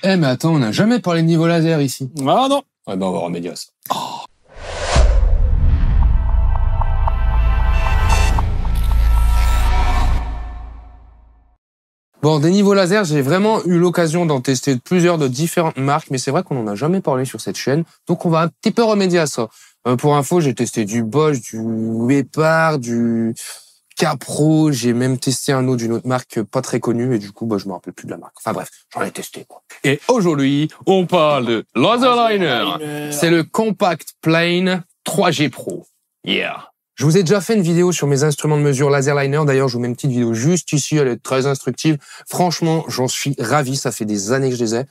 Eh, mais attends, on n'a jamais parlé de niveau laser ici. Ah non. Ouais, ben on va remédier à ça. Oh. Bon, des niveaux laser, j'ai vraiment eu l'occasion d'en tester plusieurs de différentes marques, mais c'est vrai qu'on n'en a jamais parlé sur cette chaîne, donc on va un petit peu remédier à ça. Pour info, j'ai testé du Bosch, du Wepar, du Capro, j'ai même testé un autre d'une autre marque pas très connue, et du coup, je me rappelle plus de la marque. Enfin bref, j'en ai testé, quoi. Et aujourd'hui, on parle de Laserliner. C'est le Compact Plane 3G Pro. Yeah. Je vous ai déjà fait une vidéo sur mes instruments de mesure Laserliner. D'ailleurs, je vous mets une petite vidéo juste ici. Elle est très instructive. Franchement, j'en suis ravi. Ça fait des années que je les ai.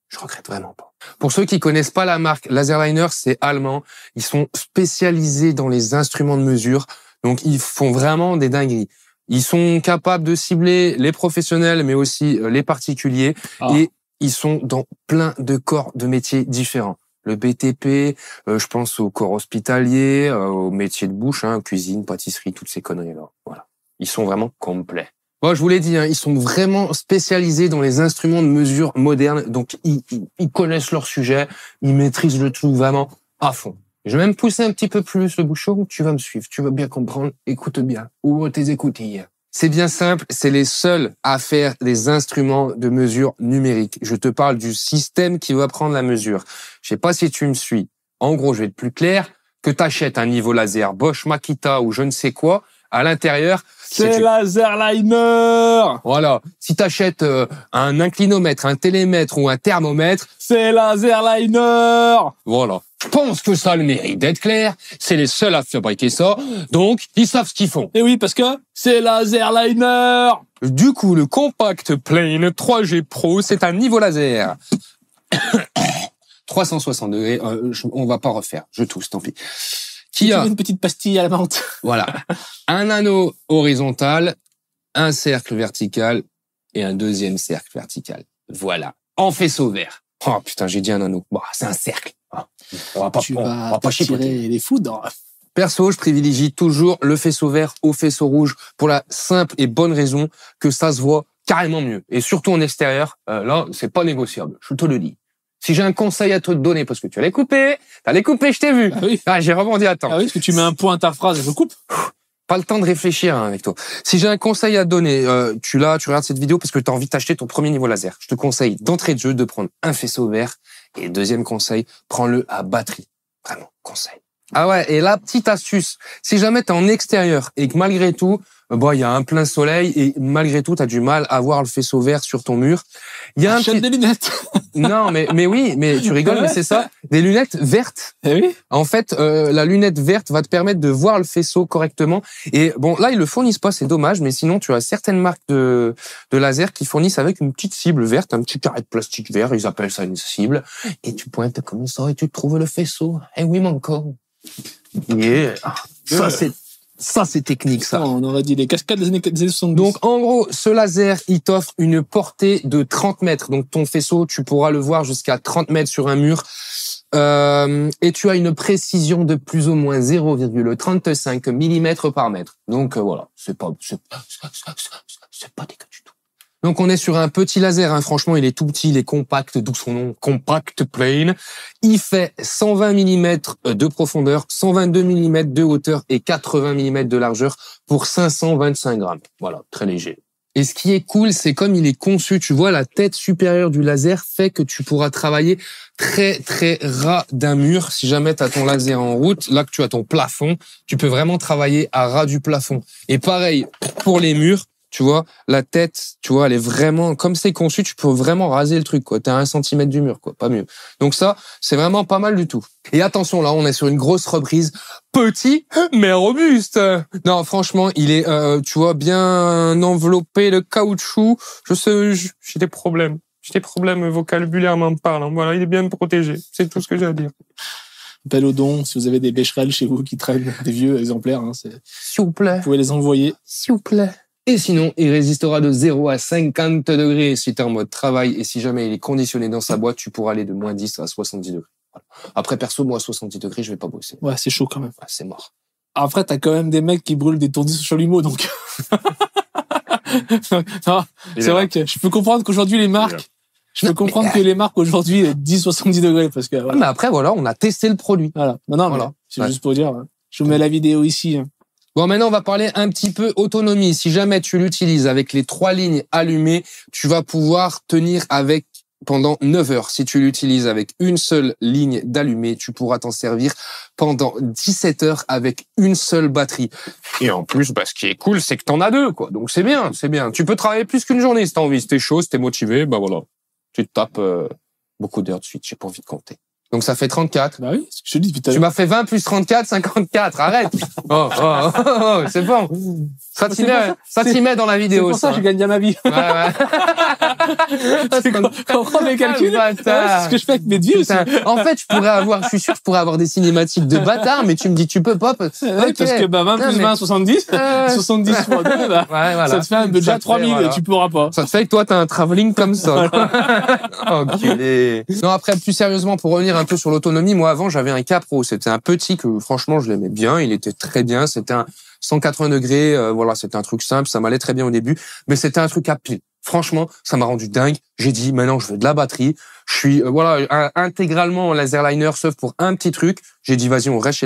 Je regrette vraiment pas. Pour ceux qui connaissent pas la marque, Laserliner, c'est allemand. Ils sont spécialisés dans les instruments de mesure. Donc, ils font vraiment des dingueries. Ils sont capables de cibler les professionnels, mais aussi les particuliers. Et ils sont dans plein de corps de métiers différents. Le BTP, je pense au corps hospitalier, au métier de bouche, cuisine, pâtisserie, toutes ces conneries-là. Voilà. Ils sont vraiment complets. Bon, je vous l'ai dit, ils sont vraiment spécialisés dans les instruments de mesure modernes, donc ils connaissent leur sujet, ils maîtrisent le tout vraiment à fond. Je vais même pousser un petit peu plus le bouchon, tu vas me suivre, tu vas bien comprendre, écoute bien, ouvre tes écoutilles. C'est bien simple, c'est les seuls à faire des instruments de mesure numérique. Je te parle du système qui va prendre la mesure. Je sais pas si tu me suis. En gros, je vais être plus clair, que t'achètes un niveau laser Bosch, Makita ou je ne sais quoi, à l'intérieur... C'est Laserliner. Voilà. Si t'achètes un inclinomètre, un télémètre ou un thermomètre... C'est Laserliner. Voilà. Je pense que ça a le mérite d'être clair. C'est les seuls à fabriquer ça. Donc, ils savent ce qu'ils font. Et oui, parce que c'est Laserliner. Du coup, le Compact Plane 3G Pro, c'est un niveau laser. 360 degrés. On va pas refaire. Je tousse, tant pis. Qui a une petite pastille à la menthe. Voilà. Un anneau horizontal, un cercle vertical et un deuxième cercle vertical. Voilà. En faisceau vert. Oh putain, j'ai dit un anneau. Bah, c'est un cercle. On va pas tirer les foudres. Perso, je privilégie toujours le faisceau vert au faisceau rouge pour la simple et bonne raison que ça se voit carrément mieux. Et surtout en extérieur, là, c'est pas négociable. Je te le dis. Si j'ai un conseil à te donner, parce que tu allais couper, je t'ai vu. Ah oui. J'ai rebondi à temps. Ah oui, parce que tu mets un point interphrase et je coupe. Pas le temps de réfléchir avec toi. Si j'ai un conseil à te donner, tu regardes cette vidéo parce que tu as envie de t'acheter ton premier niveau laser. Je te conseille d'entrée de jeu de prendre un faisceau vert. Et deuxième conseil, prends-le à batterie. Vraiment, conseil. Ah ouais, et la petite astuce, si jamais t'es en extérieur et que malgré tout, il y a un plein soleil et malgré tout, t'as du mal à voir le faisceau vert sur ton mur. Il y a Achète des lunettes. Non, mais oui, mais tu rigoles, mais c'est ça. Des lunettes vertes. Eh oui. En fait, la lunette verte va te permettre de voir le faisceau correctement. Et bon, là, ils le fournissent pas, c'est dommage, mais sinon, tu as certaines marques de laser qui fournissent avec une petite cible verte, un petit carré de plastique vert, ils appellent ça une cible. Et tu pointes comme ça et tu trouves le faisceau. Eh oui, mon corps. Yeah. Ça, c'est technique, ça. On aurait dit les cascades des années 70. Donc, en gros, ce laser, il t'offre une portée de 30 mètres. Donc, ton faisceau, tu pourras le voir jusqu'à 30 mètres sur un mur. Et tu as une précision de plus ou moins 0,35 mm par mètre. Donc, voilà. C'est pas dégueu du tout. Donc, on est sur un petit laser, franchement, il est tout petit, il est compact, d'où son nom, Compact Plane. Il fait 120 mm de profondeur, 122 mm de hauteur et 80 mm de largeur pour 525 grammes. Voilà, très léger. Et ce qui est cool, c'est comme il est conçu, tu vois, la tête supérieure du laser fait que tu pourras travailler très, très ras d'un mur. Si jamais tu as ton laser en route, là que tu as ton plafond, tu peux vraiment travailler à ras du plafond. Et pareil, pour les murs, tu vois, la tête, tu vois, elle est vraiment, comme c'est conçu, tu peux vraiment raser le truc, quoi. T'es à 1 cm du mur, quoi. Pas mieux. Donc ça, c'est vraiment pas mal du tout. Et attention, là, on est sur une grosse reprise. Petit, mais robuste. Non, franchement, il est, tu vois, bien enveloppé de caoutchouc. Je sais, j'ai des problèmes. J'ai des problèmes vocabulairement parlant. Voilà, il est bien protégé. C'est tout ce que j'ai à dire. Appel au don, si vous avez des Becherel chez vous qui traînent, des vieux exemplaires, s'il vous plaît. Vous pouvez les envoyer. S'il vous plaît. Et sinon, il résistera de 0 à 50 degrés si tu es en mode travail. Et si jamais il est conditionné dans sa boîte, tu pourras aller de moins 10 à 70 degrés. Voilà. Après, perso, moi, à 70 degrés, je vais pas bosser. Ouais, c'est chaud quand même. Ouais, c'est mort. Après, t'as quand même des mecs qui brûlent des tournevis au chalumeau, donc... non, c'est vrai que je peux comprendre qu'aujourd'hui, les marques, Je peux comprendre que les marques aujourd'hui disent 70 degrés parce que. Voilà. Mais après, voilà, on a testé le produit. Voilà. Non, voilà. C'est juste pour dire. Je vous mets la vidéo ici. Bon, maintenant, on va parler un petit peu autonomie. Si jamais tu l'utilises avec les 3 lignes allumées, tu vas pouvoir tenir avec pendant 9 heures. Si tu l'utilises avec une seule ligne d'allumée, tu pourras t'en servir pendant 17 heures avec une seule batterie. Et en plus, ce qui est cool, c'est que t'en as 2, quoi. Donc c'est bien, c'est bien. Tu peux travailler plus qu'une journée si t'as envie. Si t'es chaud, si t'es motivé, voilà. Tu te tapes beaucoup d'heures de suite. J'ai pas envie de compter. Donc ça fait 34. Bah oui, c'est ce que je te dis depuis tout à l'heure. Tu m'as fait 20 plus 34, 54. Arrête. C'est bon. Ça t'y met dans la vidéo. C'est pour ça que je gagne bien ma vie. Ouais. Quand on prend mes calculs, c'est ce que je fais avec mes vies aussi. En fait, je suis sûr que je pourrais avoir des cinématiques de bâtard, mais tu me dis tu peux pas. Parce que 20 plus 20, 70. 70 fois 2, voilà. Ça te fait un budget à 3000 et tu pourras pas. Ça te fait que toi, t'as un travelling comme ça. Enculé. Non, après, plus sérieusement, pour revenir un peu sur l'autonomie, moi, avant, j'avais un K-Pro. C'était un petit que, franchement, je l'aimais bien. Il était très bien. C'était un 180 degrés. Voilà, c'était un truc simple. Ça m'allait très bien au début. Mais c'était un truc à pile. Franchement, ça m'a rendu dingue. J'ai dit, maintenant, je veux de la batterie. Je suis, intégralement Laserliner, sauf pour un petit truc. J'ai dit, vas-y, on reste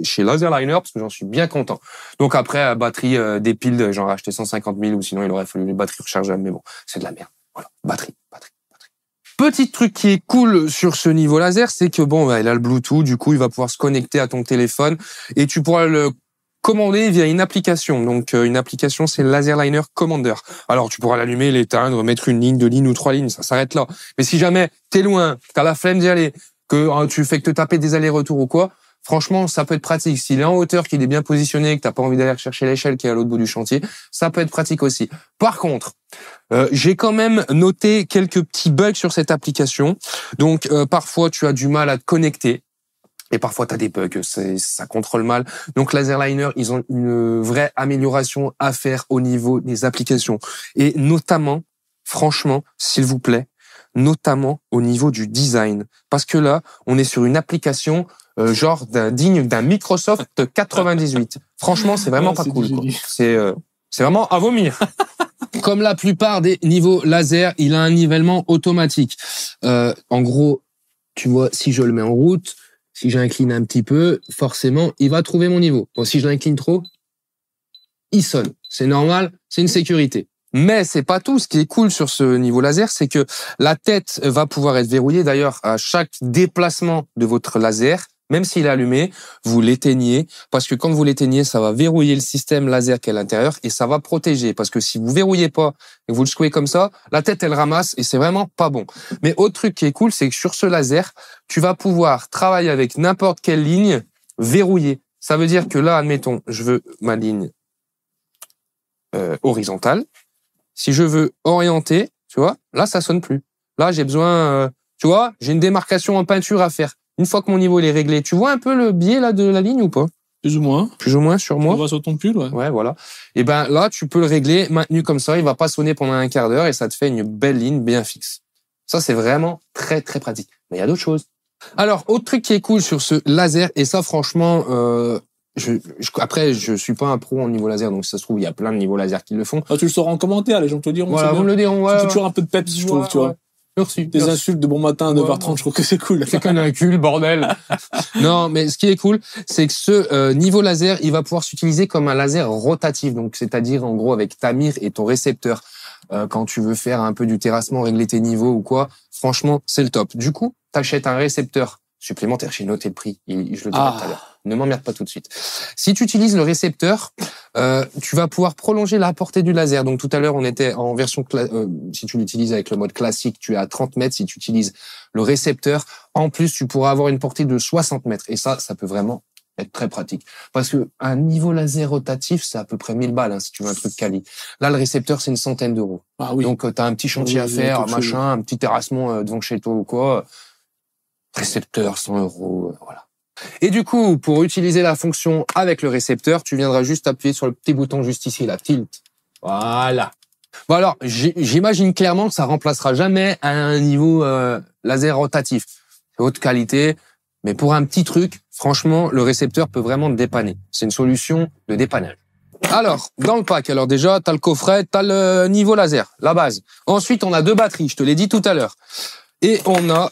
chez Laserliner parce que j'en suis bien content. Donc après, batterie, des piles, j'en ai acheté 150 000 ou sinon, il aurait fallu les batteries rechargeables. Mais bon, c'est de la merde. Voilà. Batterie. Petit truc qui est cool sur ce niveau laser, c'est que il a le Bluetooth, du coup, il va pouvoir se connecter à ton téléphone et tu pourras le commander via une application. Donc, une application, c'est Laserliner Commander. Alors, tu pourras l'allumer, l'éteindre, mettre une ligne, 2 lignes ou 3 lignes, ça s'arrête là. Mais si jamais t'es loin, t'as la flemme d'y aller, que tu fais que te taper des allers-retours ou quoi, franchement, ça peut être pratique. S'il est en hauteur, qu'il est bien positionné, que t'as pas envie d'aller chercher l'échelle qui est à l'autre bout du chantier, ça peut être pratique aussi. Par contre, j'ai quand même noté quelques petits bugs sur cette application. Donc, parfois, tu as du mal à te connecter. Et parfois, tu as des bugs, ça contrôle mal. Donc, Laserliner, ils ont une vraie amélioration à faire au niveau des applications. Et notamment, franchement, s'il vous plaît, notamment au niveau du design. Parce que là, on est sur une application digne d'un Microsoft 98. Franchement, c'est vraiment pas cool, quoi. C'est vraiment à vomir. Comme la plupart des niveaux laser, il a un nivellement automatique. En gros, tu vois, si je le mets en route, si j'incline un petit peu, forcément, il va trouver mon niveau. Bon, si je l'incline trop, il sonne. C'est normal, c'est une sécurité. Mais c'est pas tout. Ce qui est cool sur ce niveau laser, c'est que la tête va pouvoir être verrouillée. D'ailleurs, à chaque déplacement de votre laser, même s'il est allumé, vous l'éteignez, parce que quand vous l'éteignez, ça va verrouiller le système laser qui est à l'intérieur et ça va protéger. Parce que si vous verrouillez pas et que vous le secouez comme ça, la tête, elle ramasse et c'est vraiment pas bon. Mais autre truc qui est cool, c'est que sur ce laser, tu vas pouvoir travailler avec n'importe quelle ligne verrouillée. Ça veut dire que là, admettons, je veux ma ligne horizontale. Si je veux orienter, tu vois, là, ça sonne plus. Là, j'ai besoin, tu vois, j'ai une démarcation en peinture à faire. Une fois que mon niveau est réglé, tu vois un peu le biais là de la ligne ou pas? Plus ou moins. Plus ou moins sur moi. On voit sur ton pull, ouais. Ouais, voilà. Et ben là, tu peux le régler maintenu comme ça. Il va pas sonner pendant un quart d'heure et ça te fait une belle ligne bien fixe. Ça, c'est vraiment très très pratique. Mais il y a d'autres choses. Alors, autre truc qui est cool sur ce laser et ça, franchement, après, je suis pas un pro en niveau laser, donc si ça se trouve, il y a plein de niveaux laser qui le font. Ah, tu le sauras en commentaire, les gens te le diront. Voilà, vous me le diront. Ouais, c'est toujours un peu de peps, je trouve, tu vois. Merci. Des insultes de bon matin à 9h30, je trouve que c'est cool. C'est qu'un incul, bordel. Non, mais ce qui est cool, c'est que ce niveau laser, il va pouvoir s'utiliser comme un laser rotatif, donc c'est-à-dire en gros avec ta mire et ton récepteur. Quand tu veux faire un peu du terrassement, régler tes niveaux ou quoi, franchement, c'est le top. Du coup, t'achètes un récepteur supplémentaire. J'ai noté le prix, je le dirai tout à l'heure. Ne m'emmerde pas tout de suite. Si tu utilises le récepteur, tu vas pouvoir prolonger la portée du laser. Donc tout à l'heure, on était en version si tu l'utilises avec le mode classique, tu es à 30 mètres. Si tu utilises le récepteur, en plus, tu pourras avoir une portée de 60 mètres. Et ça peut vraiment être très pratique. Parce que un niveau laser rotatif, c'est à peu près 1000 balles, si tu veux un truc quali. Là, le récepteur, c'est une centaine d'euros. Ah oui. Donc, t'as un petit chantier à faire, machin, un petit terrassement devant chez toi ou quoi. Récepteur, 100 euros, voilà. Et du coup, pour utiliser la fonction avec le récepteur, tu viendras juste appuyer sur le petit bouton juste ici, la tilt. Voilà. Bon alors, j'imagine clairement que ça remplacera jamais un niveau laser rotatif. C'est haute qualité, mais pour un petit truc, franchement, le récepteur peut vraiment te dépanner. C'est une solution de dépannage. Alors, dans le pack, alors déjà, t'as le coffret, t'as le niveau laser, la base. Ensuite, on a 2 batteries, je te l'ai dit tout à l'heure. Et on a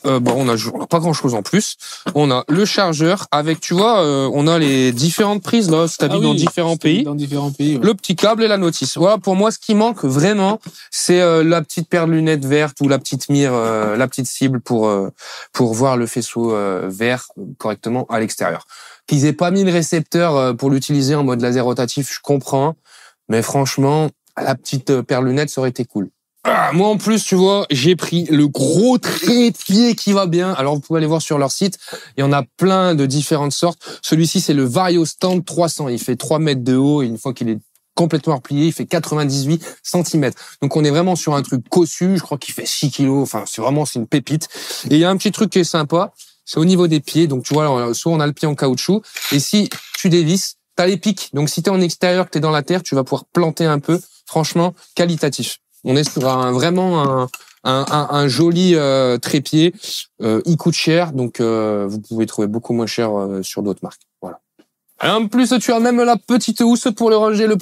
pas grand chose en plus. On a le chargeur avec, tu vois, on a les différentes prises là, c'est habillé dans différents pays. Dans différents pays. Ouais. Le petit câble et la notice. Voilà, pour moi, ce qui manque vraiment, c'est la petite paire de lunettes vertes ou la petite mire, la petite cible pour voir le faisceau vert correctement à l'extérieur. Qu'ils aient pas mis le récepteur pour l'utiliser en mode laser rotatif, je comprends, mais franchement, la petite paire de lunettes, ça aurait été cool. Moi, en plus, tu vois, j'ai pris le gros trépied qui va bien. Alors, vous pouvez aller voir sur leur site. Il y en a plein de différentes sortes. Celui-ci, c'est le Vario Stand 300. Il fait 3 mètres de haut et une fois qu'il est complètement replié, il fait 98 cm. Donc, on est vraiment sur un truc cossu. Je crois qu'il fait 6 kilos. Enfin, c'est une pépite. Et il y a un petit truc qui est sympa. C'est au niveau des pieds. Donc, tu vois, soit on a le pied en caoutchouc. Et si tu dévisses, t'as les pics. Donc, si t'es en extérieur, que t'es dans la terre, tu vas pouvoir planter un peu. Franchement, qualitatif. On est sur vraiment un joli trépied. Il coûte cher, donc vous pouvez trouver beaucoup moins cher sur d'autres marques. Voilà. Et en plus, tu as même la petite housse pour le ranger, le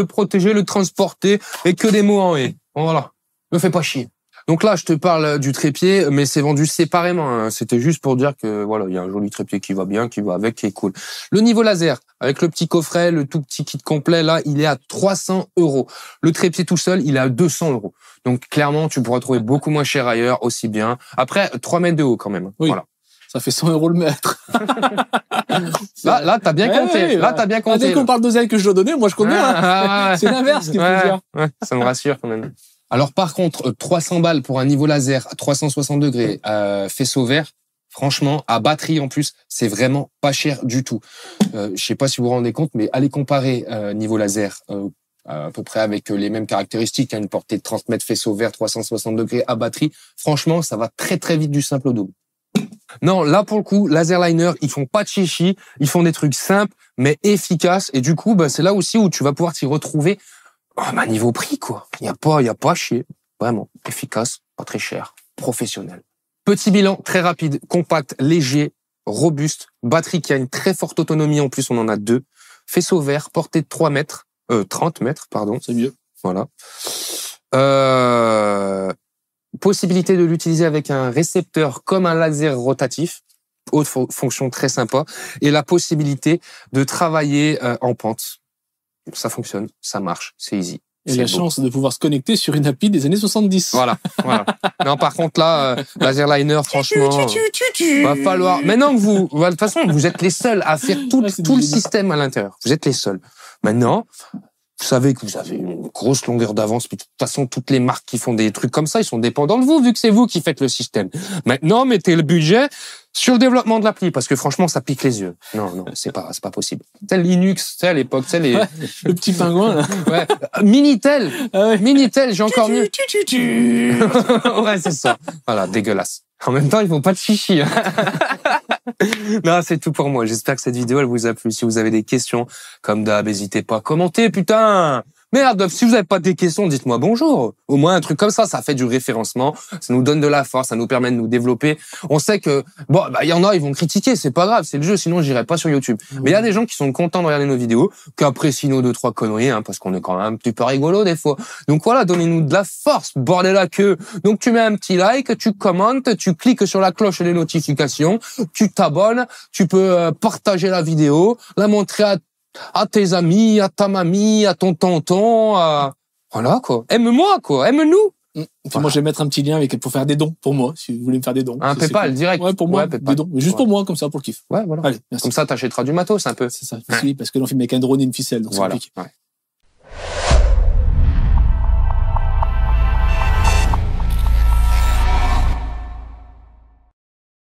protéger, le transporter, et que des mots en et. Voilà. Me fais pas chier. Donc là, je te parle du trépied, mais c'est vendu séparément. Hein. C'était juste pour dire que voilà, il y a un joli trépied qui va bien, qui va avec, qui est cool. Le niveau laser, avec le petit coffret, le tout petit kit complet, là, il est à 300 €. Le trépied tout seul, il est à 200 €. Donc clairement, tu pourras trouver beaucoup moins cher ailleurs, aussi bien. Après, 3 mètres de haut quand même. Oui. Voilà. Ça fait 100 € le mètre. là, t'as bien compté. Là, t'as bien compté. Dès qu'on parle d'oseille que je dois donner, moi, je connais. C'est l'inverse qui est plus cher. Ça me rassure quand même. Alors par contre, 300 balles pour un niveau laser à 360 degrés, faisceau vert, franchement, à batterie en plus, c'est vraiment pas cher du tout. Je sais pas si vous vous rendez compte, mais allez comparer niveau laser à peu près avec les mêmes caractéristiques, hein, une portée de 30 mètres, faisceau vert, 360 degrés à batterie. Franchement, ça va très très vite du simple au double. Non, là pour le coup, Laserliner, ils font pas de chichi, ils font des trucs simples mais efficaces et du coup, c'est là aussi où tu vas pouvoir t'y retrouver. Niveau prix, quoi. Il y a pas à chier. Vraiment. Efficace, pas très cher, professionnel. Petit bilan, très rapide, compact, léger, robuste, batterie qui a une très forte autonomie, en plus on en a 2. Faisceau vert, portée de 30 mètres, pardon. C'est mieux. Voilà. Possibilité de l'utiliser avec un récepteur comme un laser rotatif. Autre fonction très sympa. Et la possibilité de travailler en pente. Ça fonctionne, ça marche, c'est easy. Et la chance de pouvoir se connecter sur une appli des années 70. Voilà. Non, par contre, là, Laserliner, franchement, va falloir... Maintenant que de toute façon, vous êtes les seuls à faire tout le système à l'intérieur. Vous êtes les seuls. Maintenant, vous savez que vous avez une grosse longueur d'avance, mais de toute façon, toutes les marques qui font des trucs comme ça, ils sont dépendants de vous, vu que c'est vous qui faites le système. Maintenant, mettez le budget sur le développement de l'appli, parce que franchement, ça pique les yeux. Non, c'est pas possible. C'est Linux, à l'époque, le petit pingouin, là. Ouais. Minitel. Minitel, j'ai encore mieux. Ouais, c'est ça. Voilà, dégueulasse. En même temps, ils font pas de chichi. Hein. Non, c'est tout pour moi. J'espère que cette vidéo, elle vous a plu. Si vous avez des questions, comme d'hab, n'hésitez pas à commenter, putain. Merde, si vous n'avez pas des questions, dites-moi bonjour. Au moins, un truc comme ça fait du référencement. Ça nous donne de la force, ça nous permet de nous développer. On sait que, il y en a, ils vont critiquer, c'est pas grave, c'est le jeu, sinon j'irai pas sur YouTube. Mais il y a des gens qui sont contents de regarder nos vidéos, qui apprécient nos 2-3 conneries, hein, parce qu'on est quand même un petit peu rigolo des fois. Donc voilà, donnez-nous de la force, bordel à queue. Donc tu mets un petit like, tu commentes, tu cliques sur la cloche des notifications, tu t'abonnes, tu peux partager la vidéo, la montrer à tes amis, à ta mamie, à ton tonton, voilà, quoi. Aime-moi, quoi. Aime-nous. Voilà. Moi, je vais mettre un petit lien pour faire des dons pour moi, si vous voulez me faire des dons. Un PayPal, cool. direct. Ouais, pour moi, des dons. Mais juste pour moi, comme ça, pour le kiff. Ouais, voilà. Allez, merci. Comme ça, t'achèteras du matos, un peu. C'est ça. Oui, parce que l'on filme avec un drone et une ficelle, donc voilà. c'est compliqué. Ouais.